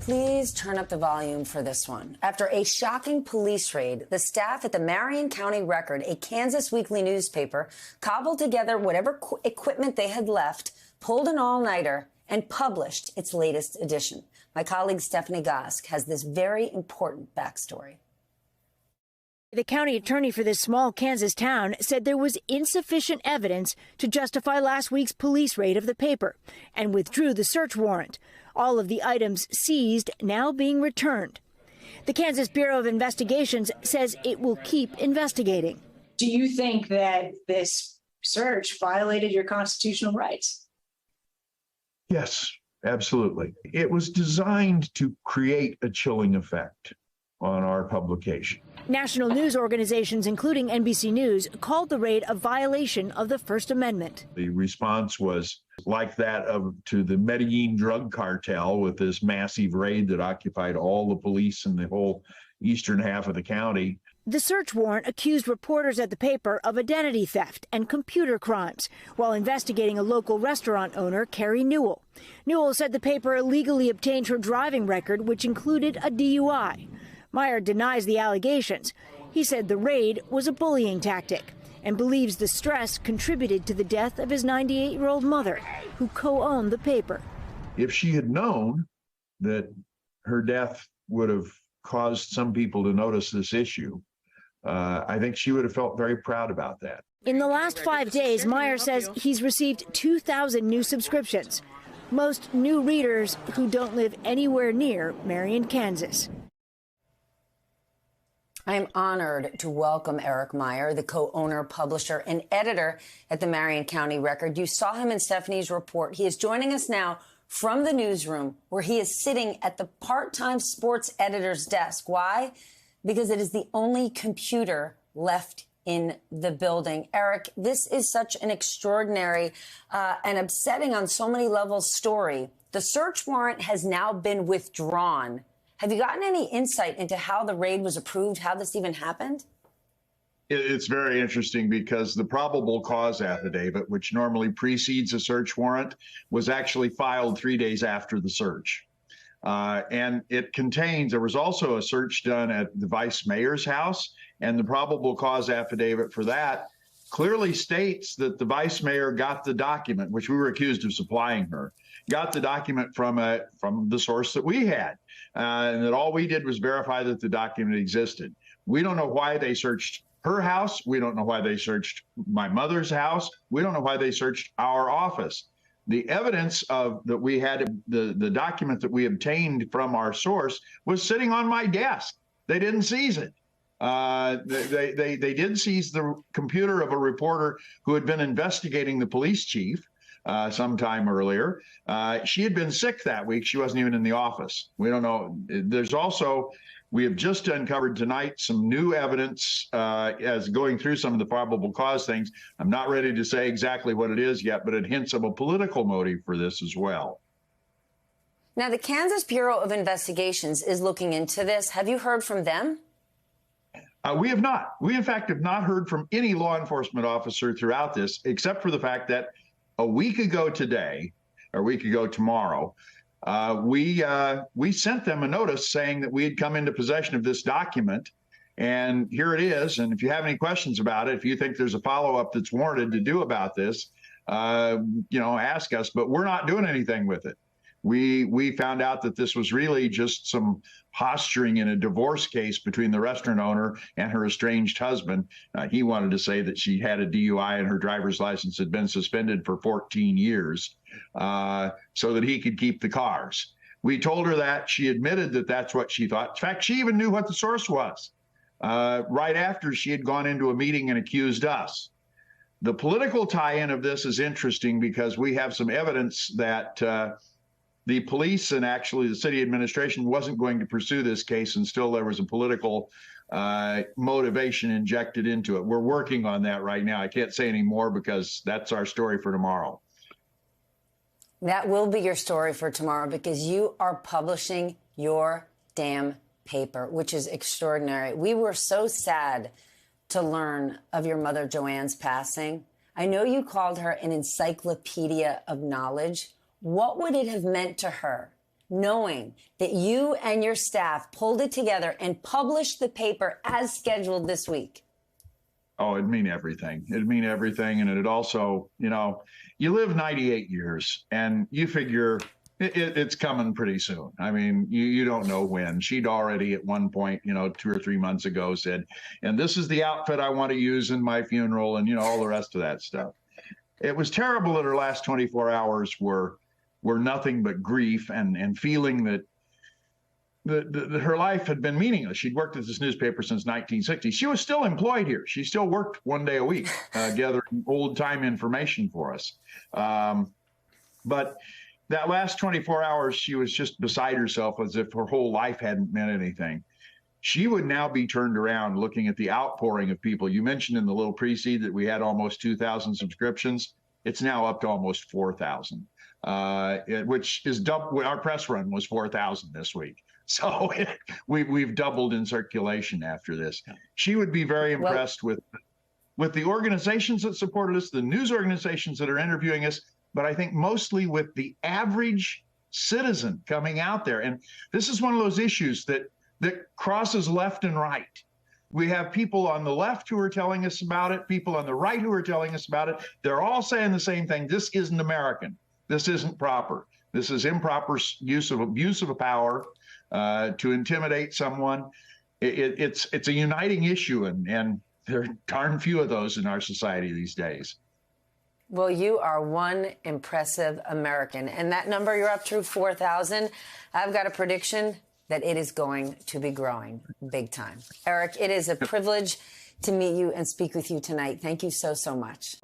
Please turn up the volume for this one. After a shocking police raid, the staff at the Marion County Record, a Kansas weekly newspaper, cobbled together whatever equipment they had left, pulled an all-nighter, and published its latest edition. My colleague Stephanie Gosk has this very important backstory. The county attorney for this small Kansas town said there was insufficient evidence to justify last week's police raid of the paper and withdrew the search warrant. All of the items seized now being returned. The Kansas Bureau of Investigations says it will keep investigating. Do you think that this search violated your constitutional rights? Yes, absolutely. It was designed to create a chilling effect on our publication. National news organizations, including NBC News, called the raid a violation of the First Amendment. The response was like that to the Medellin drug cartel, with this massive raid that occupied all the police in the whole eastern half of the county. The search warrant accused reporters at the paper of identity theft and computer crimes while investigating a local restaurant owner, Carrie Newell. Newell said the paper illegally obtained her driving record, which included a DUI. Meyer denies the allegations. He said the raid was a bullying tactic and believes the stress contributed to the death of his 98-year-old mother, who co-owned the paper. If she had known that her death would have caused some people to notice this issue, I think she would have felt very proud about that. In the last 5 days, Meyer says he's received 2,000 new subscriptions, most new readers who don't live anywhere near Marion, Kansas. I am honored to welcome Eric Meyer, the co-owner, publisher, and editor at the Marion County Record. You saw him in Stephanie's report. He is joining us now from the newsroom, where he is sitting at the part-time sports editor's desk. Why? Because it is the only computer left in the building. Eric, this is such an extraordinary and upsetting on so many levels story. The search warrant has now been withdrawn. Have you gotten any insight into how the raid was approved, how this even happened? It's very interesting because the probable cause affidavit, which normally precedes a search warrant, was actually filed 3 days after the search. And it contains, there was also a search done at the vice mayor's house, and the probable cause affidavit for that clearly states that the vice mayor got the document, which we were accused of supplying her, got the document from the source that we had, and that all we did was verify that the document existed. We don't know why they searched her house. We don't know why they searched my mother's house. We don't know why they searched our office. The evidence of that we had, the document that we obtained from our source, was sitting on my desk. They didn't seize it. They did seize the computer of a reporter who had been investigating the police chief sometime earlier. She had been sick that week. She wasn't even in the office. We don't know. There's also, we have just uncovered tonight some new evidence as going through some of the probable cause things. I'm not ready to say exactly what it is yet, but it hints of a political motive for this as well. Now, the Kansas Bureau of Investigations is looking into this. Have you heard from them? We have not. We, in fact, have not heard from any law enforcement officer throughout this, except for the fact that a week ago today, or a week ago tomorrow, we sent them a notice saying that we had come into possession of this document, and here it is. And if you have any questions about it, if you think there's a follow-up that's warranted to do about this, ask us. But we're not doing anything with it. We found out that this was really just some posturing in a divorce case between the restaurant owner and her estranged husband. He wanted to say that she had a DUI and her driver's license had been suspended for 14 years so that he could keep the cars. We told her that. She admitted that that's what she thought. In fact, she even knew what the source was right after she had gone into a meeting and accused us. The political tie-in of this is interesting because we have some evidence that the police and actually the city administration wasn't going to pursue this case until there was a political motivation injected into it. We're working on that right now. I can't say any more because that's our story for tomorrow. That will be your story for tomorrow because you are publishing your damn paper, which is extraordinary. We were so sad to learn of your mother, Joanne's passing. I know you called her an encyclopedia of knowledge. What would it have meant to her knowing that you and your staff pulled it together and published the paper as scheduled this week? Oh, it'd mean everything. It'd mean everything. And it'd also, you live 98 years and you figure it's coming pretty soon. I mean, you don't know when. She'd already at one point, 2 or 3 months ago said, and this is the outfit I want to use in my funeral and, all the rest of that stuff. It was terrible that her last 24 hours were nothing but grief and feeling that her life had been meaningless. She'd worked at this newspaper since 1960. She was still employed here. She still worked one day a week, gathering old time information for us. But that last 24 hours, she was just beside herself as if her whole life hadn't meant anything. She would now be turned around looking at the outpouring of people. You mentioned in the little pre-seed that we had almost 2,000 subscriptions. It's now up to almost 4,000, which is double. Our press run was 4,000 this week. So we've doubled in circulation after this. She would be very impressed with the organizations that supported us, the news organizations that are interviewing us, but I think mostly with the average citizen coming out there. And this is one of those issues that crosses left and right. We have people on the left who are telling us about it, people on the right who are telling us about it. They're all saying the same thing. This isn't American. This isn't proper. This is improper use of abuse of power to intimidate someone. It's a uniting issue, and there are darn few of those in our society these days. Well, you are one impressive American. And that number, you're up to 4,000. I've got a prediction that it is going to be growing big time. Eric, it is a privilege to meet you and speak with you tonight. Thank you so, so much.